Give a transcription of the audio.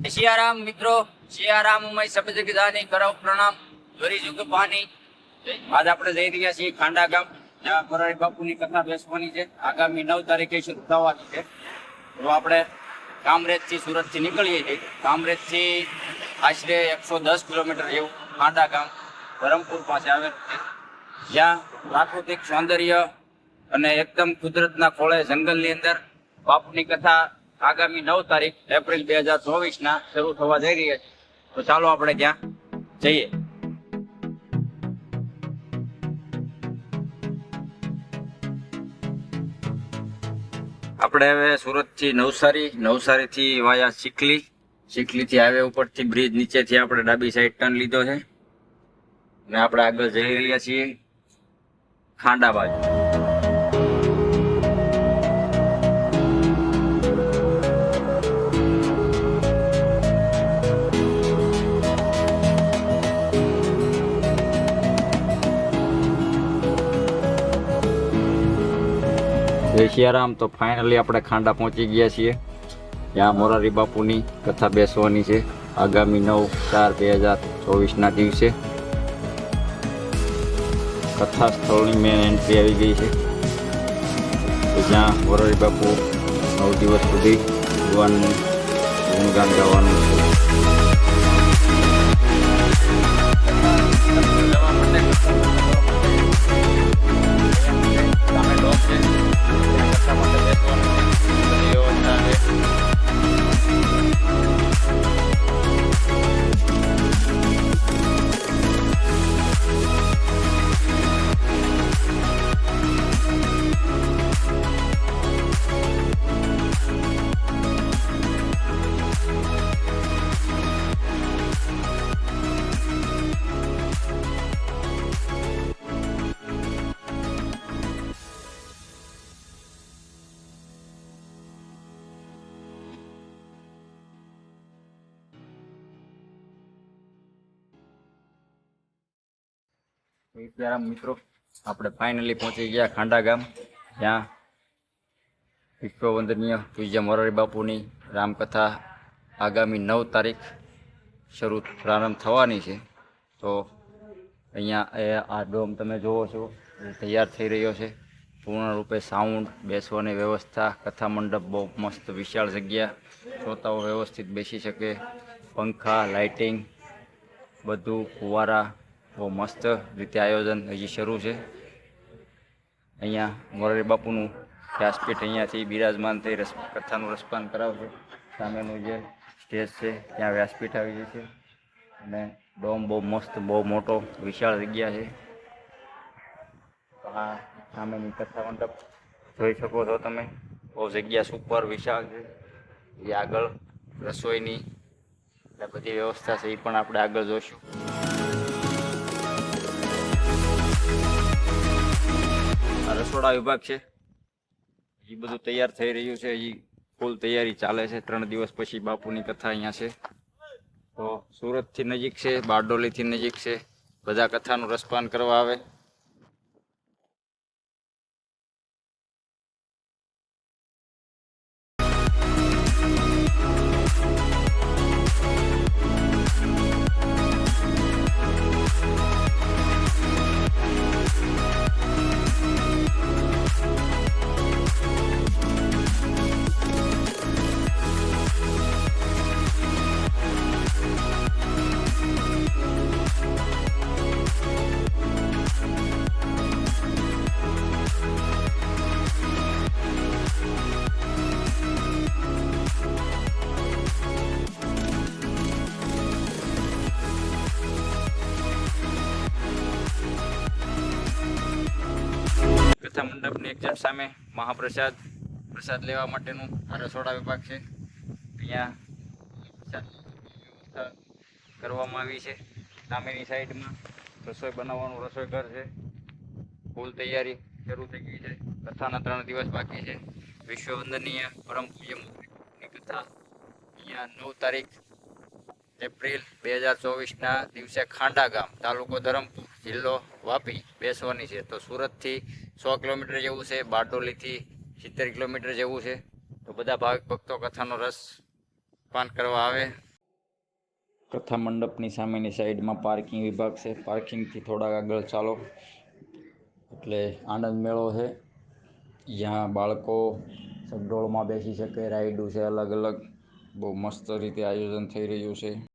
सियाराम मित्रों, सियाराम उमय सब जगदानी करो प्रणाम जोरी जुग पानी। आज આપણે જઈ રહ્યા છીએ ખાંડા ગામ, જ્યાં મોરારી બાપુની કથા બેસવાની છે। આગામી 9 તારીખે શરૂ થવાની છે। તો આપણે કામરેજથી સુરતથી નીકળીએ છીએ। કામરેજથી આશરે 110 કિલોમીટર જેવું ખાંડા ગામ ધરમપુર પાસે આવેલું છે, જ્યાં પ્રાકૃતિક સૌંદર્ય અને એકદમ કુદરતના ખોળે જંગલની અંદર બાપુની કથા આગામી 9 તારીખ એપ્રિલ 2024 શરૂ થવા જઈ રહી છે। તો ચાલો આપણે ત્યાં જઈએ। આપણે હવે સુરતથી નવસારીથી વાયા ચીખલીથી હાઈવે ઉપરથી બ્રિજ નીચેથી આપણે ડાબી સાઈડ ટર્ન લીધો છે અને આપણે આગળ જઈ રહ્યા છીએ ખાંડા બાજુ। જય સિયારામ। તો ફાઇનલી આપણે ખાંડા પહોંચી ગયા છીએ, ત્યાં મોરારી બાપુની કથા બેસવાની છે આગામી 9/4/2024 દિવસે। કથા સ્થળની મેન એન્ટ્રી આવી ગઈ છે, જ્યાં મોરારી બાપુ 9 દિવસ સુધી ભગવાનનું ગુણગાન ગાવાનું છે। મિત્રો, આપણે ફાઇનલી પહોંચી ગયા ખાંડા ગામ, જ્યાં વિશ્વવંદનીય પૂજ્ય મોરારી બાપુની રામકથા આગામી 9 તારીખ પ્રારંભ થવાની છે। તો અહીંયા આ ડોમ તમે જુઓ છો, તૈયાર થઈ રહ્યો છે પૂર્ણ રૂપે। સાઉન્ડ, બેસવાની વ્યવસ્થા, કથા મંડપ બહુ મસ્ત વિશાળ જગ્યા, શ્રોતાઓ વ્યવસ્થિત બેસી શકે, પંખા, લાઇટિંગ બધું, ફુવારા, બહુ મસ્ત રીતે આયોજન હજી શરૂ છે। અહીંયા મોરારી બાપુનું વ્યાસપીઠ અહીંયાથી બિરાજમાન થઈ કથાનું રસપાન કરાવશે। સામેનું જે સ્ટેજ છે ત્યાં વ્યાસપીઠ આવી જશે અને ડોમ બહુ મસ્ત, બહુ મોટો વિશાળ જગ્યા છે। આ સામેની કથા મંડપ જોઈ શકો છો તમે, બહુ જગ્યા સુપર વિશાળ છે। એ આગળ રસોઈની બધી વ્યવસ્થા છે, એ પણ આપણે આગળ જોઈશું। આ રસોડા વિભાગ છે, એ બધું તૈયાર થઈ રહ્યું છે, એ ફૂલ તૈયારી ચાલે છે। 3 દિવસ પછી બાપુની કથા અહીંયા છે। તો સુરતથી નજીક છે, બારડોલીથી નજીક છે, બધા કથાનું રસપાન કરવા આવે। કથા મંડપની એક્ઝેક્ટ સામે પ્રસાદ લેવા માટેનું આ રસોડા વિભાગ છે। અહીંયા વ્યવસ્થા કરવામાં આવી છે। સામેની સાઈડમાં રસોઈ બનાવવાનું રસોઈ ઘર છે, ફૂલ તૈયારી શરૂ થઈ ગઈ છે। કથાના 3 દિવસ બાકી છે। વિશ્વવંદનીય પરમ પૂજ્ય મોરારીની કથા અહીંયા 9 તારીખ એપ્રિલ 2024 દિવસે ખાંડા ગામ, તાલુકો ધરમપુર, જિલ્લો વાપી બેસવાની છે। તો સુરતથી 100 કિલોમીટર જેવું છે, બારડોલીથી 70 કિલોમીટર જેવું છે। તો બધા ભાવિક ભક્તો કથાનો રસ પાન કરવા આવે। કથા મંડપની સામેની સાઈડમાં પાર્કિંગ વિભાગ છે. પાર્કિંગથી થોડાક આગળ ચાલો એટલે આનંદ મેળો છે. જ્યાં બાળકો ચકડોળમાં બેસી શકે, રાઈડો છે અલગ અલગ. બહુ મસ્ત રીતે આયોજન થઈ રહ્યું છે.